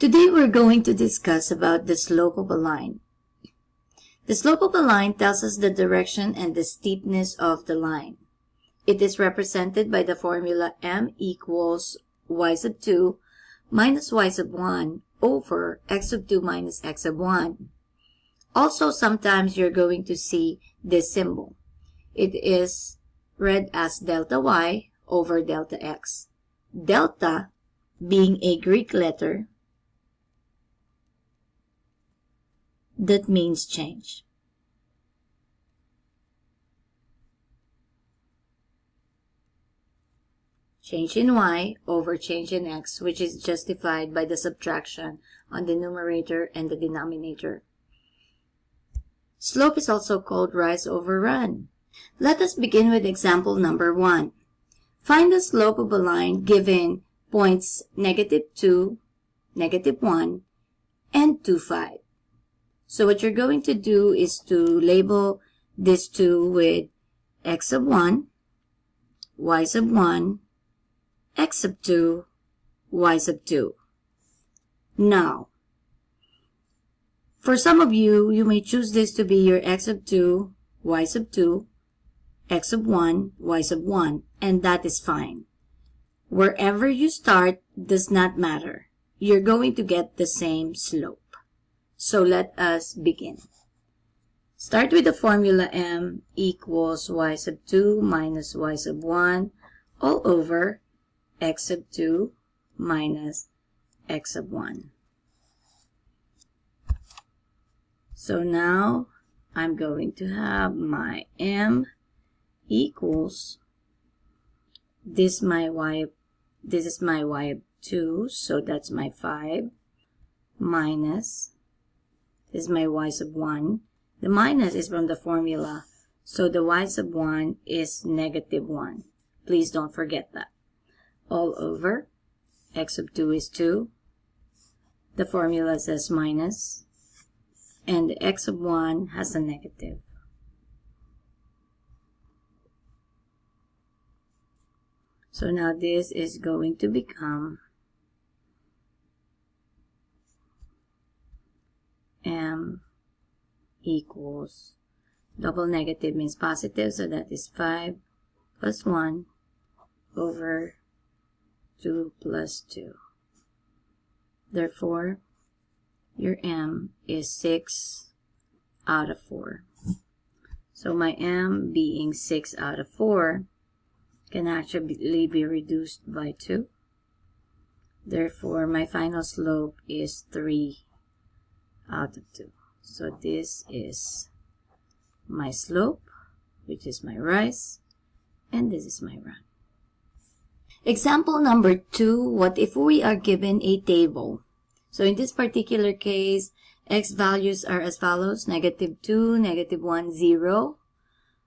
Today we're going to discuss about the slope of a line. The slope of a line tells us the direction and the steepness of the line. It is represented by the formula m equals y sub 2 minus y sub 1 over x sub 2 minus x sub 1. Also, sometimes you're going to see this symbol. It is read as delta y over delta x. Delta being a Greek letter that means change. Change in y over change in x, which is justified by the subtraction on the numerator and the denominator. Slope is also called rise over run. Let us begin with example number 1. Find the slope of a line given points -2, -1, and 2, 5. So what you're going to do is to label this 2 with x sub 1, y sub 1, x sub 2, y sub 2. Now, for some of you, you may choose this to be your x sub 2, y sub 2, x sub 1, y sub 1, and that is fine. Wherever you start does not matter. You're going to get the same slope. So let us begin. Start with the formula m equals y sub 2 minus y sub 1 all over x sub 2 minus x sub 1. So now I'm going to have my m equals this is my y of 2, so that's my 5, minus this is my y sub 1. The minus is from the formula, so the y sub 1 is -1. Please don't forget that. All over x sub 2 is 2. The formula says minus, and the x sub 1 has a negative. So now this is going to become m equals, double negative means positive, so that is 5 plus 1 over 2 plus 2. Therefore, your m is 6 out of 4. So my m being 6 out of 4 can actually be reduced by 2. Therefore, my final slope is 3 out of 2. So this is my slope, which is my rise, and this is my run. Example number 2, what if we are given a table? So in this particular case, x values are as follows: -2, -1, 0.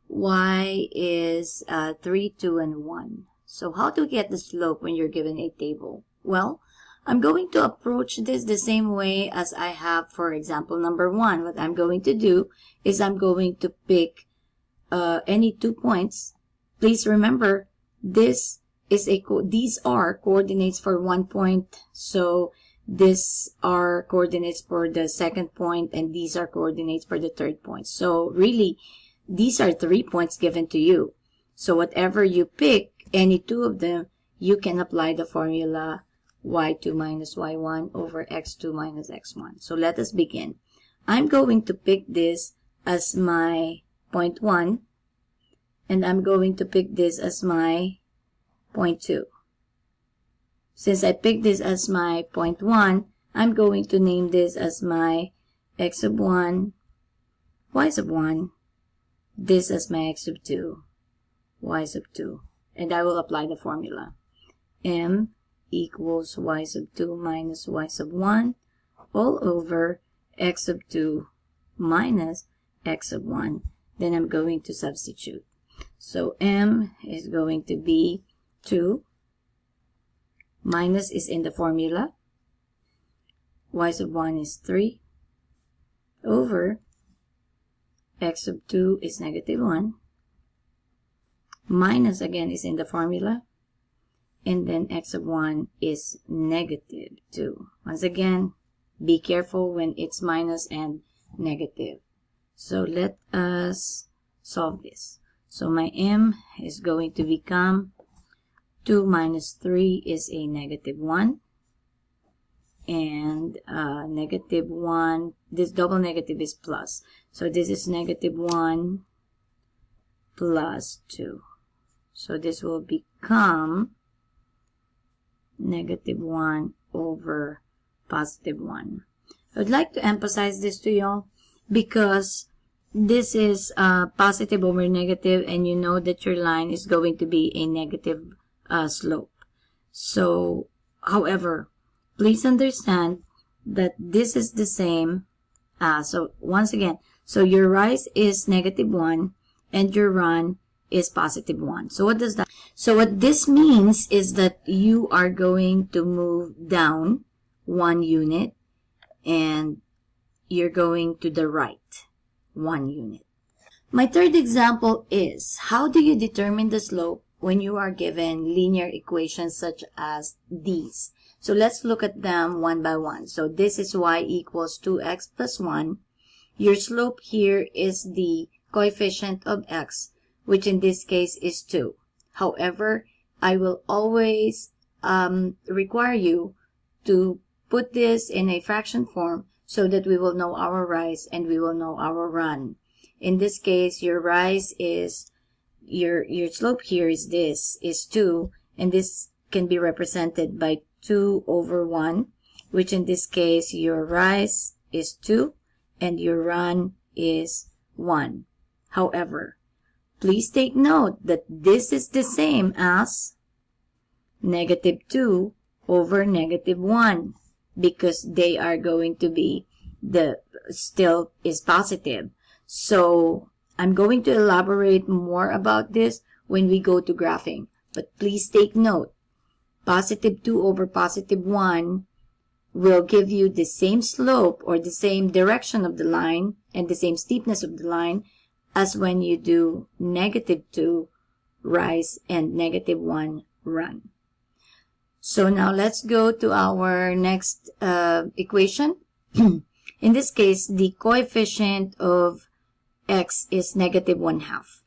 Y is 3, 2, and 1. So how to get the slope when you're given a table? Well, I'm going to approach this the same way as I have for example number 1. What I'm going to do is I'm going to pick any 2 points. Please remember, these are coordinates for 1 point. So these are coordinates for the second point, and these are coordinates for the third point. So really, these are 3 points given to you. So whatever you pick, any 2 of them, you can apply the formula y2 minus y1 over x2 minus x1. So let us begin. I'm going to pick this as my point 1, and I'm going to pick this as my point 2. Since I picked this as my point 1, I'm going to name this as my x sub 1, y sub 1, this as my x sub 2, y sub 2, and I will apply the formula. M equals y sub 2 minus y sub 1 all over x sub 2 minus x sub 1. Then I'm going to substitute. So m is going to be 2. Minus is in the formula. Y sub 1 is 3 over x sub 2 is -1. Minus again is in the formula. and then x of 1 is negative 2. Once again, be careful when it's minus and negative. So let us solve this. So my m is going to become 2 minus 3 is a negative 1. And negative 1, this double negative is plus. So this is negative 1 plus 2. So this will become negative 1 over positive 1. I would like to emphasize this to y'all because this is positive over negative, and you know that your line is going to be a negative slope. So, however, please understand that this is the same. So, once again, so your rise is negative 1 and your run is positive 1. So, what does that? So, what this means is that you are going to move down 1 unit and you're going to the right 1 unit. My third example is, how do you determine the slope when you are given linear equations such as these? So let's look at them one by one. So this is y equals 2x plus 1. Your slope here is the coefficient of x, which in this case is 2. However, I will always require you to put this in a fraction form so that we will know our rise and we will know our run. In this case, your rise is, your slope here is this, is 2, and this can be represented by 2 over 1, which in this case, your rise is 2 and your run is 1. However, please take note that this is the same as negative 2 over negative 1. Because they are going to be, the still is positive. So I'm going to elaborate more about this when we go to graphing. But please take note, positive 2 over positive 1 will give you the same slope or the same direction of the line and the same steepness of the line as when you do negative 2 rise and negative 1 run. So now let's go to our next equation. In this case, the coefficient of x is negative 1/2.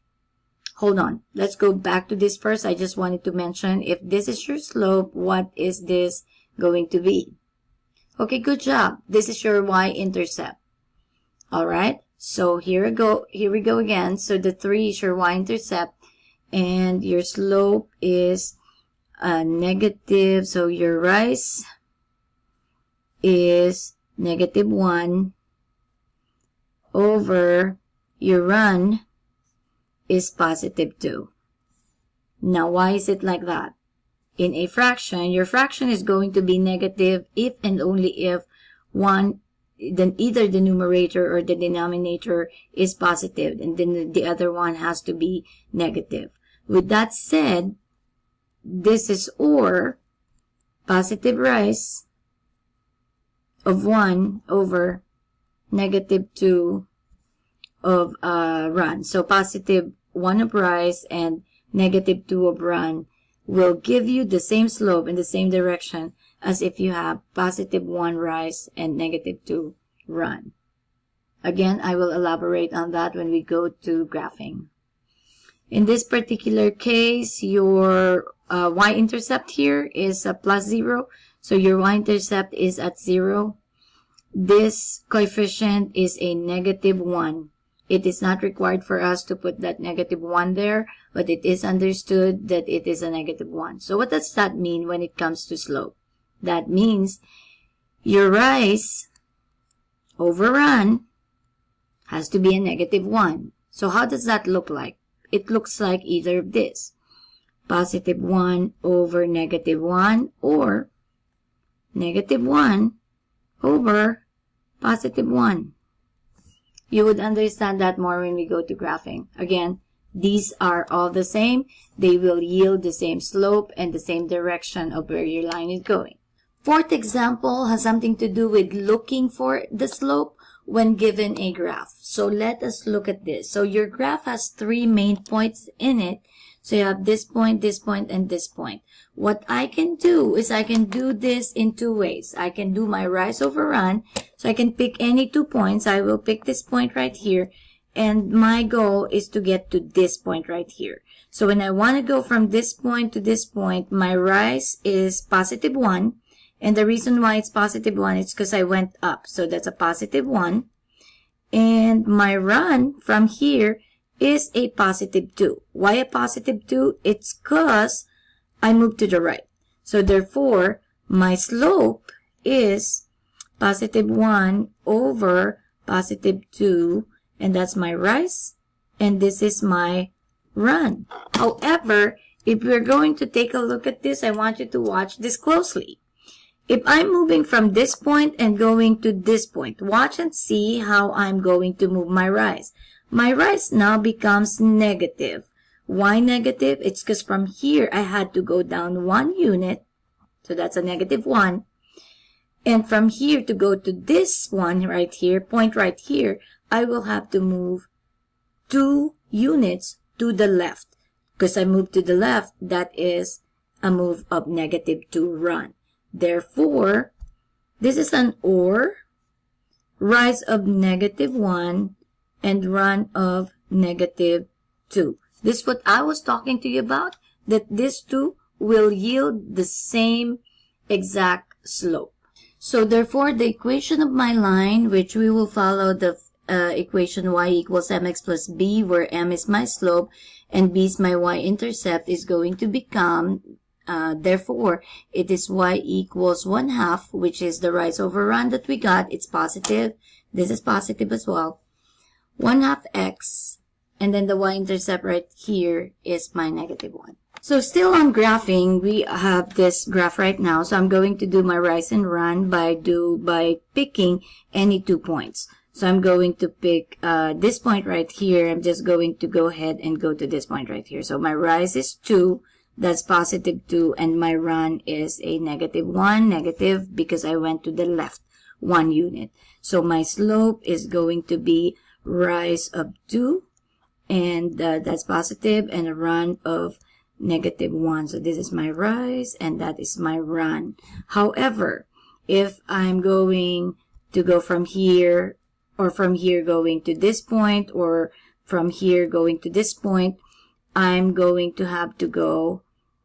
Hold on. Let's go back to this first. I just wanted to mention, if this is your slope, what is this going to be? Okay, good job. This is your y-intercept. All right. So here we go again. So the 3 is your y-intercept, and your slope is negative, so your rise is negative 1 over your run is positive 2. Now, why is it like that? In a fraction, your fraction is going to be negative if and only if then either the numerator or the denominator is positive, and then the other one has to be negative. With that said, this is or positive rise of 1 over negative 2 of run. So positive 1 of rise and negative 2 of run will give you the same slope in the same direction as if you have positive 1 rise and negative 2 run. Again, I will elaborate on that when we go to graphing. In this particular case, your y-intercept here is plus 0. So your y-intercept is at 0. This coefficient is a negative 1. It is not required for us to put that negative 1 there, but it is understood that it is a negative 1. So what does that mean when it comes to slope? That means your rise over run has to be a negative 1. So how does that look like? It looks like either of this. Positive 1 over negative 1 or negative 1 over positive 1. You would understand that more when we go to graphing. Again, these are all the same. They will yield the same slope and the same direction of where your line is going. Fourth example has something to do with looking for the slope when given a graph. So let us look at this. So your graph has 3 main points in it. So you have this point, and this point. What I can do is I can do this in two ways. I can do my rise over run. So I can pick any 2 points. I will pick this point right here. And my goal is to get to this point right here. So when I want to go from this point to this point, my rise is positive 1. And the reason why it's positive 1 is because I went up. So that's a positive 1. And my run from here is a positive 2. Why a positive 2? It's because I moved to the right. So therefore, my slope is positive 1 over positive 2. And that's my rise. And this is my run. However, if we're going to take a look at this, I want you to watch this closely. If I'm moving from this point and going to this point, watch and see how I'm going to move my rise. My rise now becomes negative. Why negative? It's because from here, I had to go down 1 unit. So that's a negative 1. And from here to go to this one right here, point right here, I will have to move 2 units to the left. Because I moved to the left, that is a move of negative 2 run. Therefore, this is an OR, rise of negative 1, and run of negative 2. This is what I was talking to you about, that these two will yield the same exact slope. So therefore, the equation of my line, which we will follow the equation y equals mx plus b, where m is my slope and b is my y-intercept, is going to become, therefore, it is y equals 1/2, which is the rise over run that we got. It's positive. This is positive as well. 1/2 x, and then the y-intercept right here is my negative 1. So still on graphing, we have this graph right now. So I'm going to do my rise and run by picking any 2 points. So I'm going to pick this point right here. I'm just going to go ahead and go to this point right here. So my rise is 2. That's positive 2. And my run is a negative 1. Negative because I went to the left 1 unit. So my slope is going to be rise of 2. And that's positive. And a run of negative 1. So this is my rise and that is my run. However, if I'm going to go from here, or from here going to this point, or from here going to this point, I'm going to have to go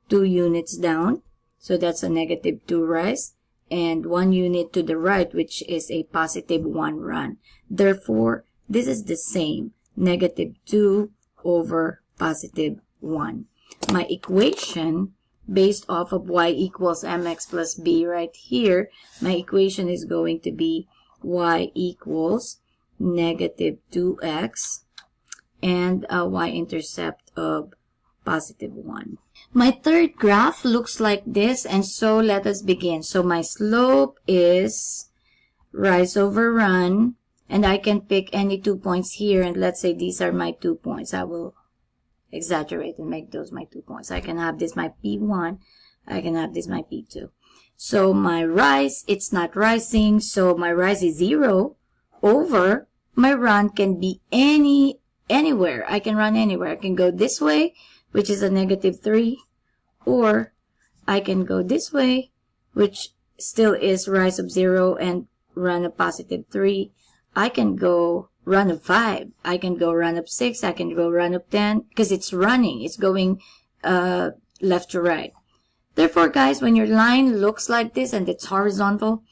2 units down. So that's a negative 2 rise, and 1 unit to the right, which is a positive 1 run. Therefore, this is the same, negative 2 over positive 1. My equation, based off of y equals mx plus b right here, my equation is going to be y equals negative 2x and a y-intercept of positive 1. My third graph looks like this, and so let us begin. So my slope is rise over run, and I can pick any 2 points here, and let's say these are my 2 points. I will exaggerate and make those my 2 points. I can have this my P1, I can have this my P2. So my rise, it's not rising, so my rise is 0 over my run can be anywhere. I can run anywhere. I can go this way, which is a negative 3, or I can go this way, which still is rise of 0 and run of positive 3. I can go run of 5. I can go run of 6. I can go run of 10 because it's running. It's going left to right. Therefore, guys, when your line looks like this and it's horizontal,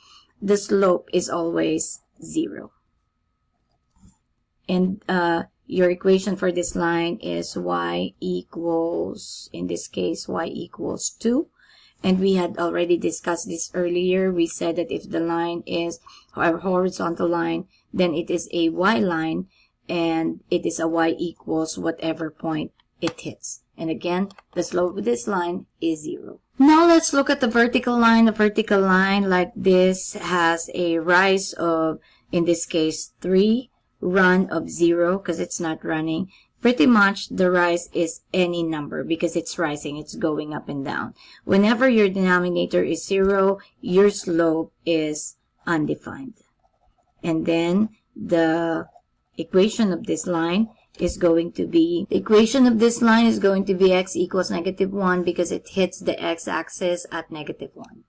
the slope is always 0. And your equation for this line is y equals, in this case, y equals 2. And we had already discussed this earlier. We said that if the line is a horizontal line, then it is a y line, and it is a y equals whatever point it hits. And again, the slope of this line is 0. Now let's look at the vertical line. The vertical line like this has a rise of, in this case, 3, run of 0 because it's not running. Pretty much the rise is any number because it's rising, it's going up and down. Whenever your denominator is 0, your slope is undefined. And then the equation of this line is going to be, the equation of this line is going to be x equals -1 because it hits the x-axis at -1.